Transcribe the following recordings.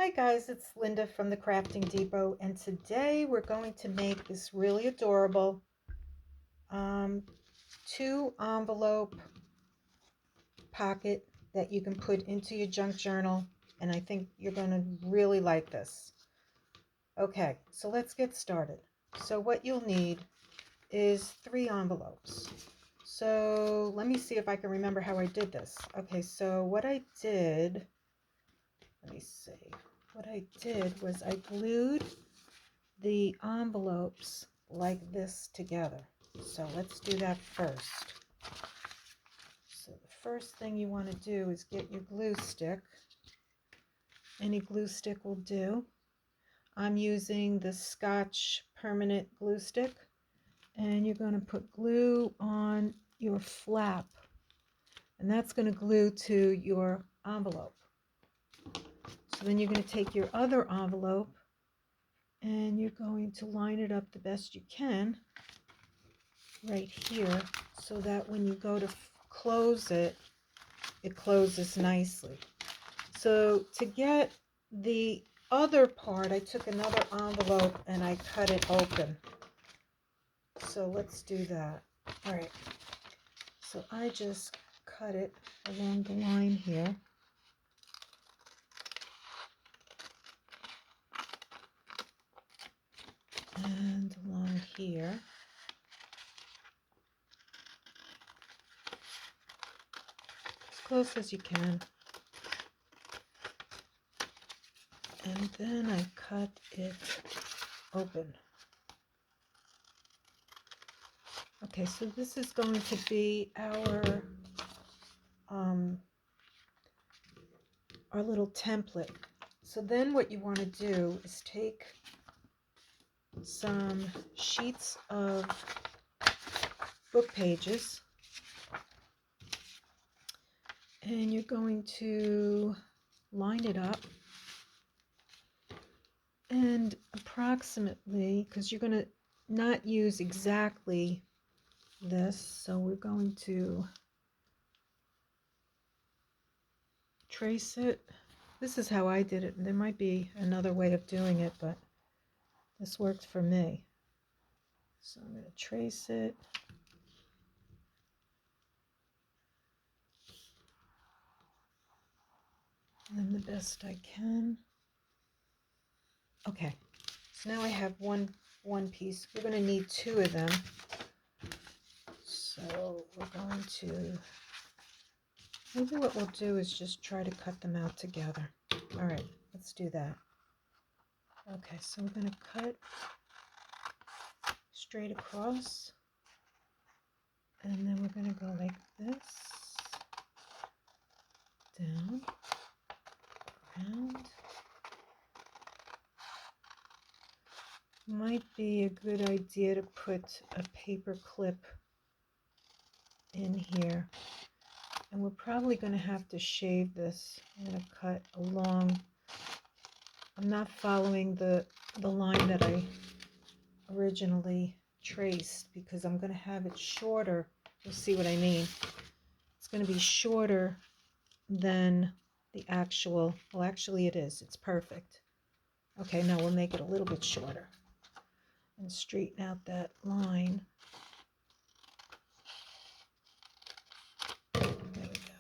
Hi guys, it's Linda from the Crafting Depot, and today we're going to make this really adorable 2 envelope pocket that you can put into your junk journal, and I think you're going to really like this. Okay, so let's get started. So what you'll need is 3 envelopes. So let me see if I can remember how I did this. Okay, so what I did, let me see. What I did was I glued the envelopes like this together. So let's do that first. So the first thing you want to do is get your glue stick. Any glue stick will do. I'm using the Scotch permanent glue stick, and you're going to put glue on your flap, and that's going to glue to your envelope. So then you're going to take your other envelope and you're going to line it up the best you can right here, so that when you go to close it, it closes nicely. So to get the other part, I took another envelope and I cut it open. So let's do that. All right, so I just cut it along the line here. And along here. As close as you can. And then I cut it open. Okay, so this is going to be our little template. So then what you want to do is take some sheets of book pages, and you're going to line it up, and approximately, because you're going to not use exactly this, so we're going to trace it. This is how I did it. There might be another way of doing it, but this worked for me. So I'm going to trace it. And the best I can. Okay, so now I have one piece. We're going to need 2 of them. So we're going to, maybe what we'll do is just try to cut them out together. All right, let's do that. Okay, so we're going to cut straight across, and then we're going to go like this, down, around. Might be a good idea to put a paper clip in here, and we're probably going to have to shave this. I'm going to cut along. I'm not following the line that I originally traced, because I'm going to have it shorter. You'll see what I mean. It's going to be shorter than the actual, well, actually it is. It's perfect. Okay, now we'll make it a little bit shorter and straighten out that line. There we go.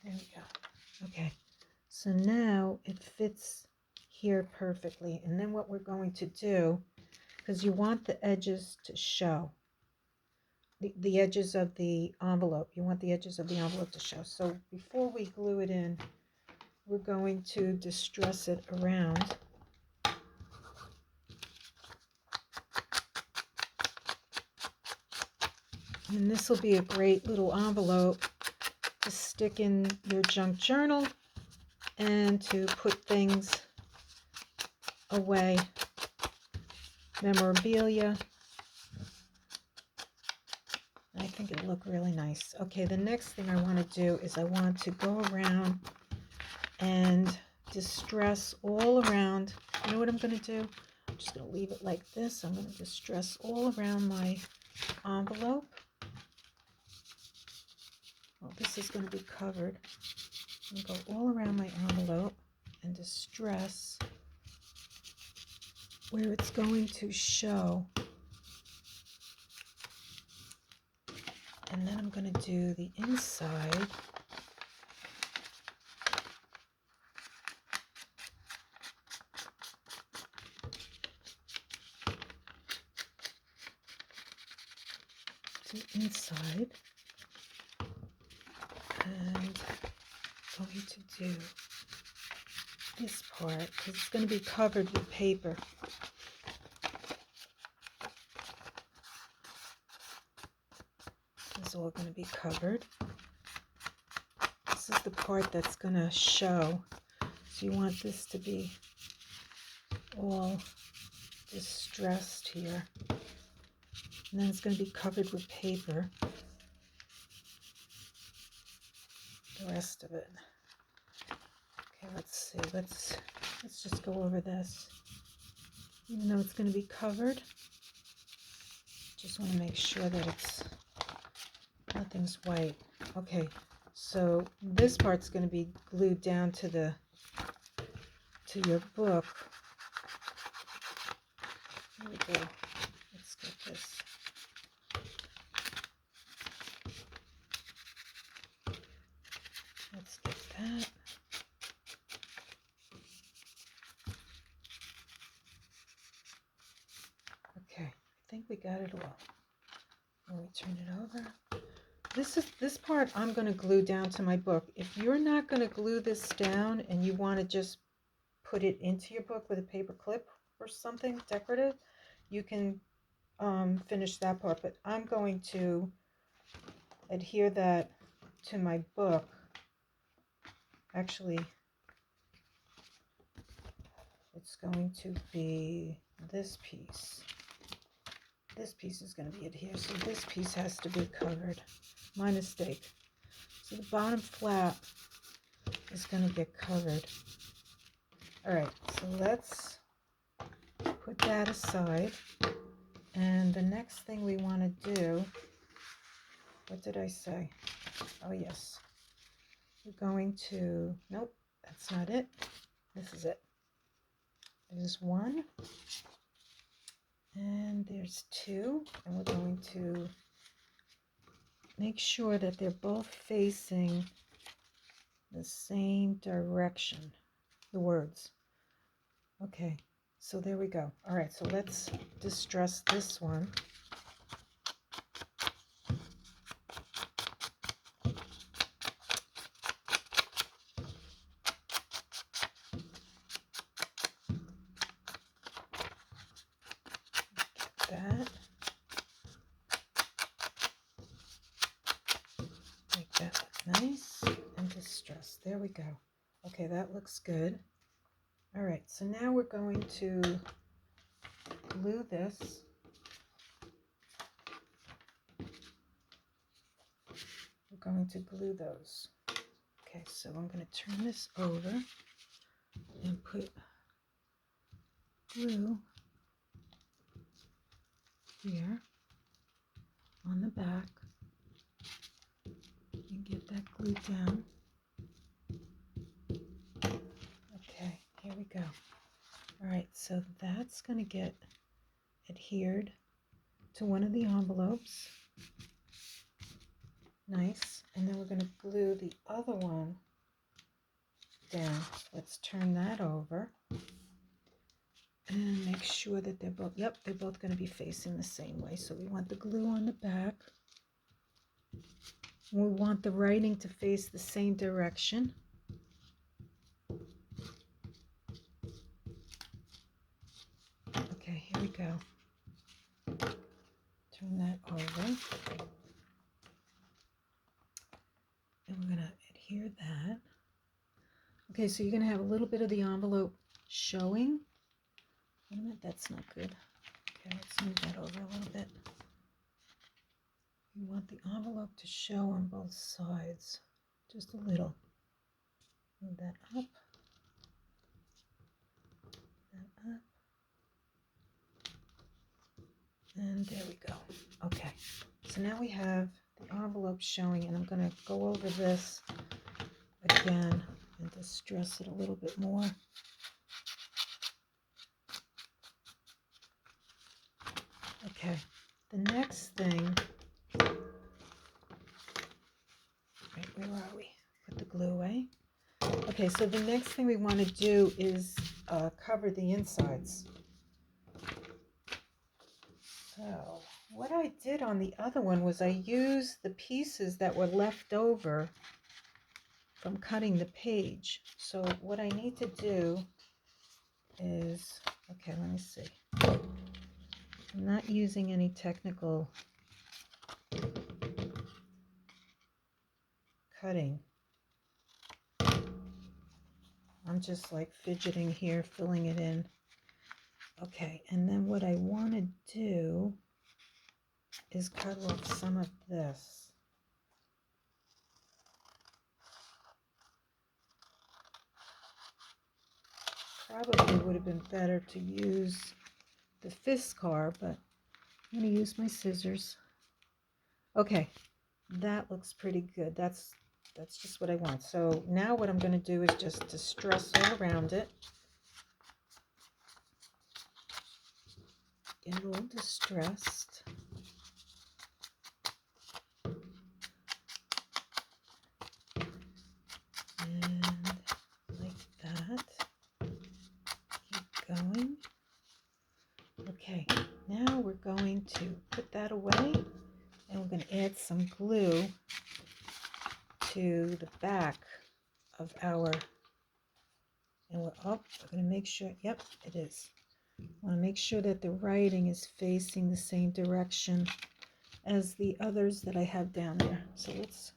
There we go. Okay, so now it fits here perfectly. And then what we're going to do, because you want the edges to show, the edges of the envelope, you want the edges of the envelope to show. So before we glue it in, we're going to distress it around. And this will be a great little envelope to stick in your junk journal and to put things away, memorabilia. I think it'll look really nice. Okay, the next thing I want to do is I want to go around and distress all around. You know what I'm going to do? I'm just going to leave it like this. I'm going to distress all around my envelope. Well, this is going to be covered. I'm going to go all around my envelope. distress where it's going to show. And then I'm going to do the inside. The inside. And I'm going to do this part because it's going to be covered with paper. This is all going to be covered. This is the part that's going to show. So you want this to be all distressed here. And then it's going to be covered with paper. The rest of it. Okay, let's see. Let's just go over this. Even though it's going to be covered, just want to make sure that nothing's white. Okay, so this part's going to be glued down to your book. Here we go. Let's get this. Let's get that. Okay, I think we got it all. Let me turn it over. This part I'm going to glue down to my book. If you're not going to glue this down and you want to just put it into your book with a paper clip or something decorative, you can finish that part. But I'm going to adhere that to my book. Actually, it's going to be this piece. This piece is going to be adhered, so this piece has to be covered. My mistake. So the bottom flap is going to get covered. All right, so let's put that aside. And the next thing we want to do, what did I say? Oh, yes. We're going to, nope, that's not it. This is it. There's one. And there's two. And we're going to make sure that they're both facing the same direction, the words. Okay, so there we go. All right, so let's distress this one. That. Make that look nice and distressed. There we go. Okay, that looks good. All right, so now we're going to glue this. We're going to glue those. Okay, so I'm going to turn this over and put glue here on the back and get that glued down. Okay, here we go. All right, so that's going to get adhered to one of the envelopes. Nice. And then we're going to glue the other one down. Let's turn that over and make sure that they're both, yep, they're both going to be facing the same way. So we want the glue on the back. We want the writing to face the same direction. Okay, here we go. Turn that over. And we're going to adhere that. Okay, so you're going to have a little bit of the envelope showing. Wait a minute, that's not good. Okay, let's move that over a little bit. You want the envelope to show on both sides, just a little. Move that up, that up, and there we go. Okay, so now we have the envelope showing, and I'm going to go over this again and distress it a little bit more. Okay, the next thing, right, where are we? Put the glue away. Okay, so the next thing we want to do is cover the insides. So what I did on the other one was I used the pieces that were left over from cutting the page. So what I need to do is, okay, let me see. I'm not using any technical cutting. I'm just like fidgeting here, filling it in. Okay, and then what I want to do is cut off some of this. Probably would have been better to use the Fiskar, but I'm going to use my scissors. Okay, that looks pretty good. That's just what I want. So now what I'm going to do is just distress all around it. Get a little distressed. And like that. Keep going. Okay, now we're going to put that away, and we're going to add some glue to the back of our, and we're going to make sure, yep, it is. I want to make sure that the writing is facing the same direction as the others that I have down there. So let's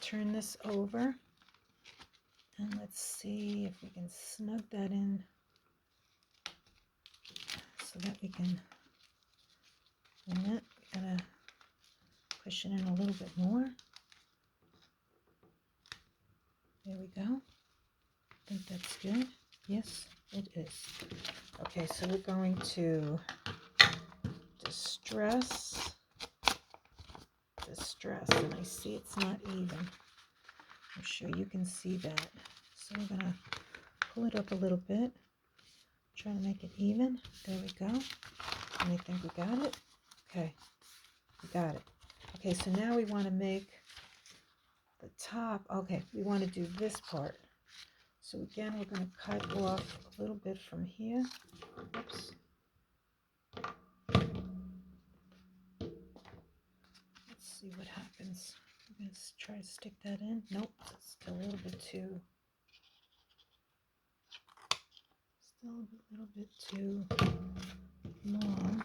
turn this over, and let's see if we can snug that in so that we can, wait a minute, we gotta push it in a little bit more. There we go. I think that's good. Yes, it is. Okay, so we're going to distress, and I see it's not even. I'm sure you can see that. So we're gonna pull it up a little bit, try to make it even. There we go. And I think we got it. Okay, we got it. Okay, so now we want to make the top. Okay, we want to do this part. So again, we're going to cut off a little bit from here. Oops. Let's see what happens. I'm going to try to stick that in. Nope, it's still a little bit too. Still a little bit too long.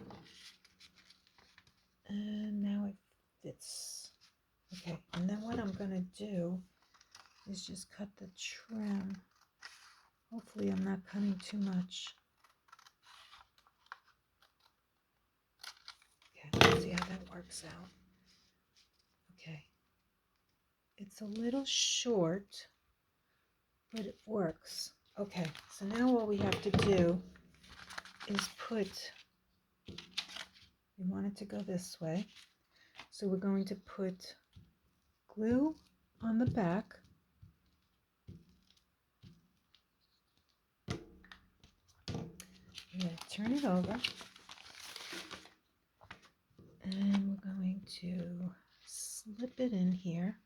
And now it fits. Okay, and then what I'm going to do is just cut the trim. Hopefully I'm not cutting too much. Okay, let's see how that works out. Okay. It's a little short, but it works. Okay, so now all we have to do is put, we want it to go this way. So we're going to put glue on the back. I'm going to turn it over. And we're going to slip it in here.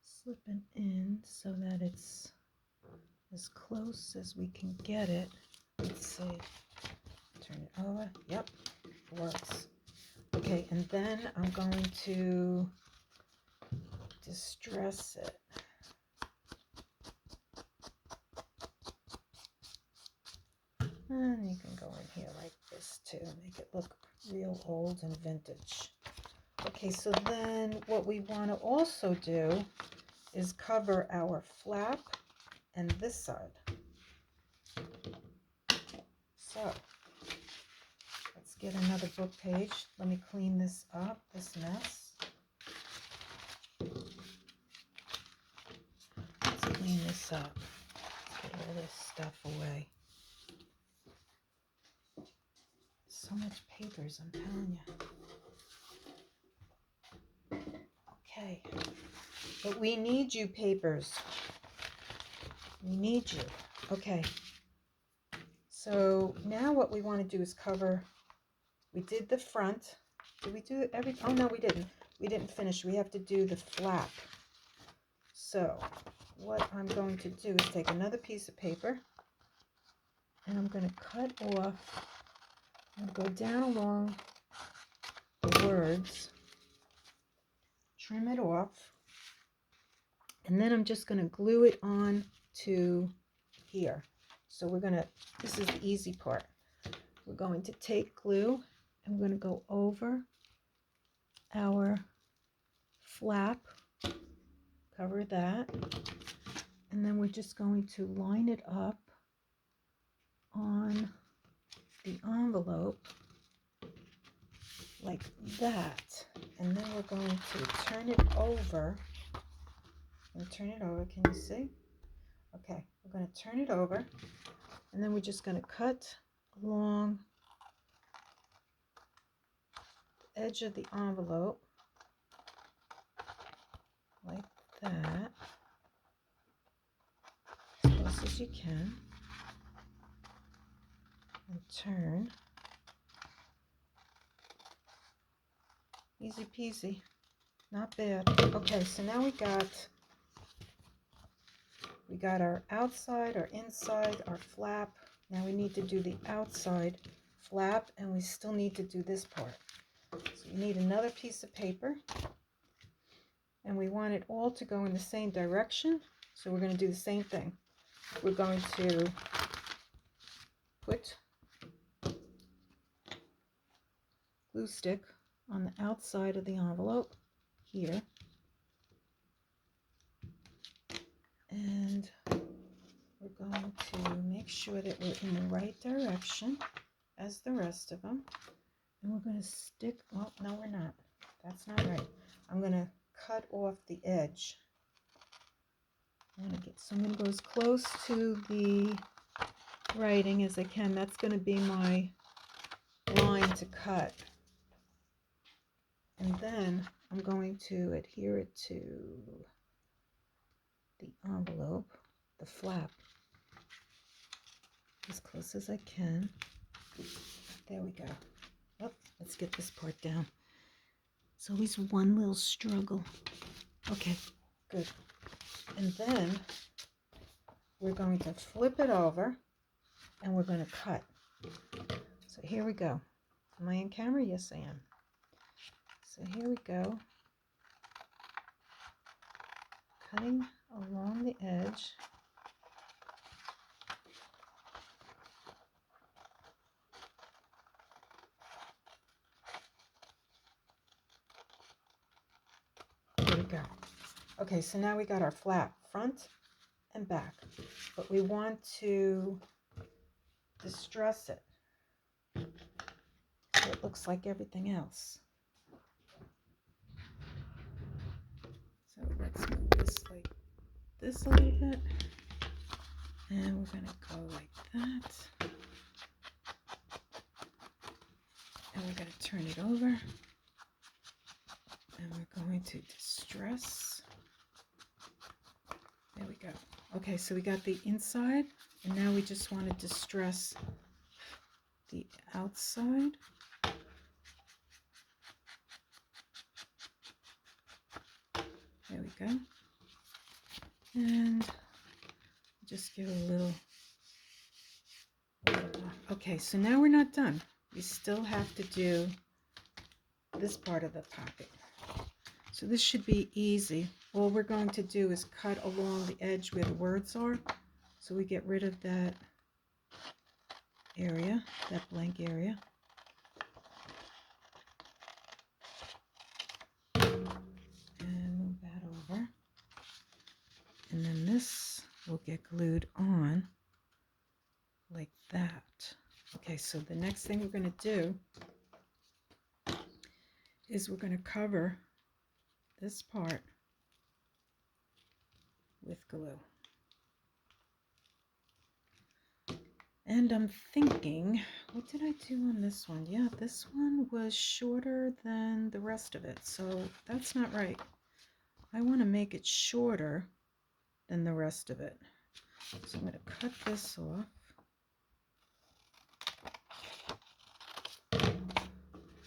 Slip it in so that it's as close as we can get it. Let's see. Turn it over. Yep, works. Okay, and then I'm going to distress it. And you can go in here like this too, make it look real old and vintage. Okay, so then what we want to also do is cover our flap and this side. So let's get another book page. Let me clean this up, this mess. Let's clean this up. Get all this stuff away. So much papers, I'm telling you. Okay. But we need you, papers. We need you. Okay. So now what we want to do is cover. We did the front. Did we do everything? Oh, no, we didn't. We didn't finish. We have to do the flap. So what I'm going to do is take another piece of paper and I'm going to cut off. I'm going to go down along the words, trim it off, and then I'm just going to glue it on to here. So we're going to, this is the easy part. We're going to take glue and we're going to go over our flap, cover that, and then we're just going to line it up on the envelope like that, and then we're going to turn it over. Can you see? Okay, we're going to turn it over, and then we're just going to cut along the edge of the envelope like that, as close as you can, and turn. Easy peasy, not bad. Okay, so now we got our outside, our inside, our flap. Now we need to do the outside flap, and we still need to do this part. So you need another piece of paper, and we want it all to go in the same direction. So we're going to do the same thing. We're going to put glue stick on the outside of the envelope here, and we're going to make sure that we're in the right direction as the rest of them, and we're going to stick, well, no, we're not, that's not right. I'm going to cut off the edge. I'm going to go as close to the writing as I can. That's going to be my line to cut. And then I'm going to adhere it to the envelope, the flap, as close as I can. There we go. Oh, let's get this part down. It's always one little struggle. Okay, good. And then we're going to flip it over and we're going to cut. So here we go. Am I in camera? Yes, I am. So here we go. Cutting along the edge. There we go. Okay, so now we got our flap, front and back, but we want to distress it so it looks like everything else. So let's move this like this a little bit, and we're going to go like that, and we're going to turn it over, and we're going to distress. There we go. Okay, so we got the inside, and now we just want to distress the outside. There we go. And just give it a little. Okay, so now we're not done. We still have to do this part of the pocket. So this should be easy. All we're going to do is cut along the edge where the words are. So we get rid of that area, that blank area. And move that over. And then this will get glued on like that. Okay, so the next thing we're going to do is we're going to cover this part with glue. And I'm thinking, what did I do on this one? Yeah, this one was shorter than the rest of it, so that's not right. I want to make it shorter than the rest of it. So I'm going to cut this off.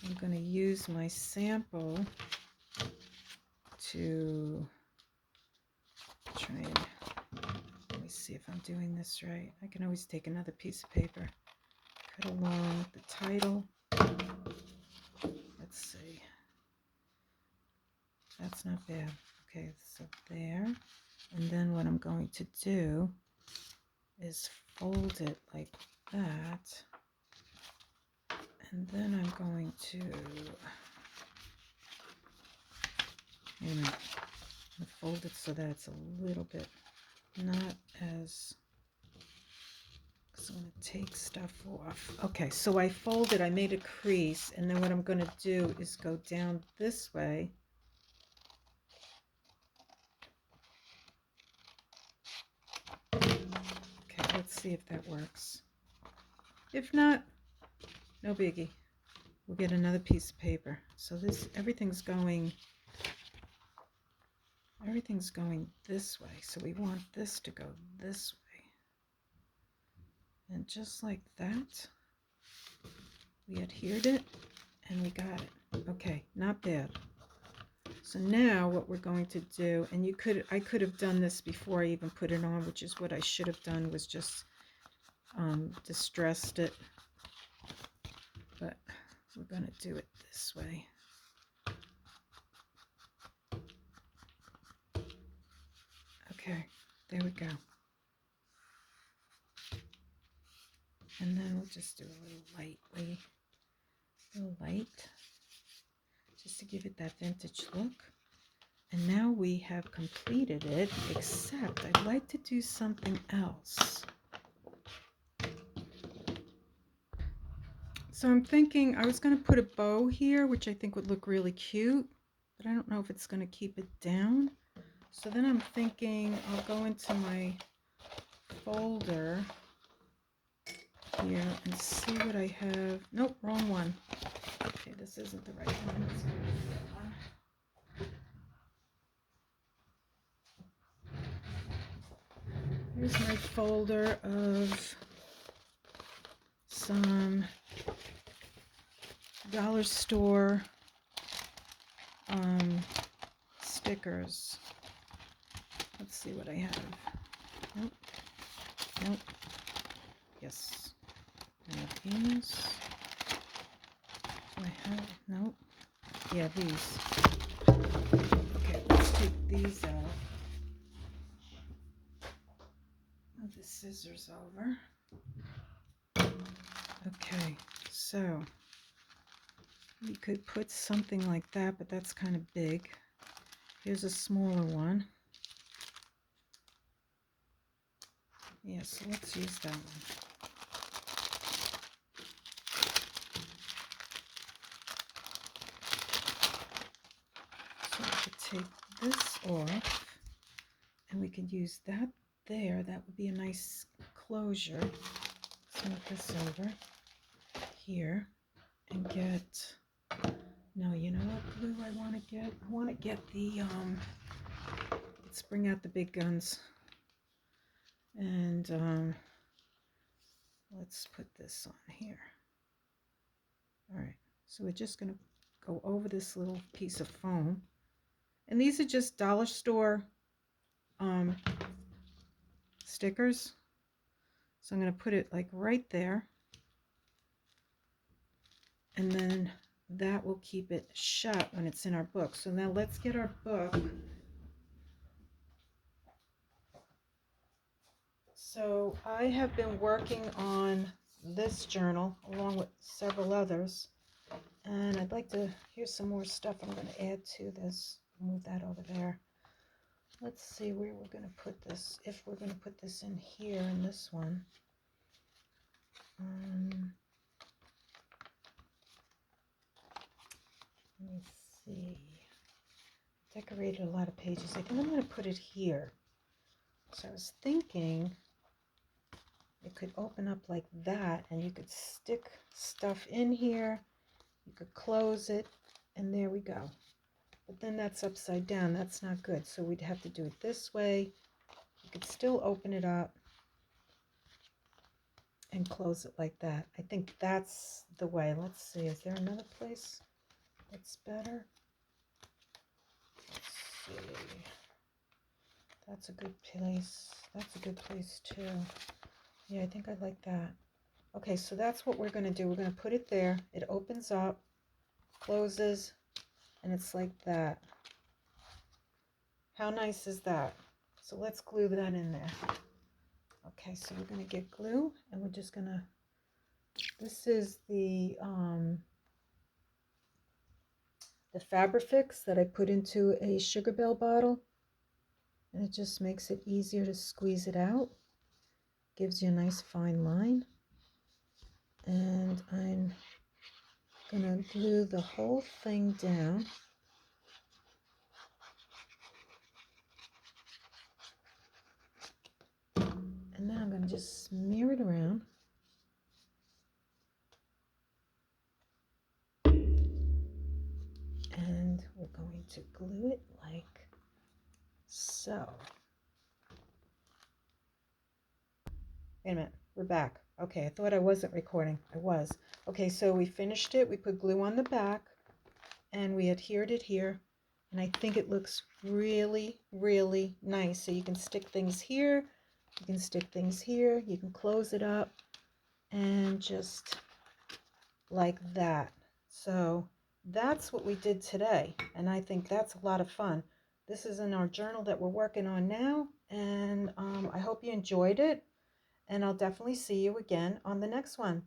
I'm going to use my sample to try and, let me see if I'm doing this right. I can always take another piece of paper, cut along the title. Let's see. That's not bad. Okay, so there. And then what I'm going to do is fold it like that. And then I'm going to, wait a minute, I'm going to fold it so that it's a little bit not as, because I'm going to take stuff off. Okay, so I folded, I made a crease, and then what I'm going to do is go down this way. Okay, let's see if that works. If not, no biggie. We'll get another piece of paper. So this, everything's going this way. So we want this to go this way. And just like that, we adhered it and we got it. Okay, not bad. So now what we're going to do, and I could have done this before I even put it on, which is what I should have done, was just distressed it. But we're going to do it this way. Okay, there we go. And then we'll just do a little light, just to give it that vintage look. And now we have completed it, except I'd like to do something else. So I'm thinking I was going to put a bow here, which I think would look really cute, but I don't know if it's going to keep it down. So then I'm thinking I'll go into my folder here and see what I have. Nope, wrong one. Okay, this isn't the right one. Let's go with that one. Here's my folder of some dollar store stickers. Let's see what I have. Nope. Nope. Yes. I have these. Do I have? Nope. Yeah, these. Okay, let's take these out. Move the scissors over. Okay, so we could put something like that, but that's kind of big. Here's a smaller one. Yeah, so let's use that one. So we could take this off, and we could use that there. That would be a nice closure. Let's move this over here and get, no, you know what glue I want to get? I want to get the, let's bring out the big guns. And let's put this on here. All right, so we're just going to go over this little piece of foam. And these are just dollar store stickers. So I'm going to put it like right there. And then that will keep it shut when it's in our book. So now let's get our book. So I have been working on this journal along with several others. And I'd like to, here's some more stuff I'm going to add to this. Move that over there. Let's see where we're going to put this. If we're going to put this in here in this one. Let me see. Decorated a lot of pages. I think I'm going to put it here. So I was thinking it could open up like that, and you could stick stuff in here. You could close it, and there we go. but then that's upside down. That's not good. So we'd have to do it this way. You could still open it up and close it like that. I think that's the way. Let's see, is there another place that's better? Let's see. That's a good place. That's a good place too. Yeah, I think I like that. Okay, so that's what we're going to do. We're going to put it there. It opens up, closes, and it's like that. How nice is that? So let's glue that in there. Okay, so we're going to get glue, and we're just going to, this is the Fabrifix that I put into a Sugar Bell bottle, and it just makes it easier to squeeze it out. Gives you a nice fine line. And I'm gonna glue the whole thing down. And then I'm gonna just smear it around. And we're going to glue it like so. Wait a minute, we're back. Okay, I thought I wasn't recording. I was. Okay, so we finished it. We put glue on the back and we adhered it here. And I think it looks really, really nice. So you can stick things here, you can stick things here, you can close it up and just like that. So that's what we did today. And I think that's a lot of fun. This is in our journal that we're working on now. And I hope you enjoyed it. And I'll definitely see you again on the next one.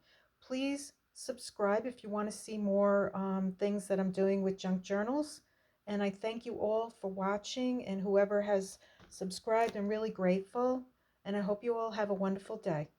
Please subscribe if you want to see more things that I'm doing with junk journals. And I thank you all for watching, and whoever has subscribed, I'm really grateful. And I hope you all have a wonderful day.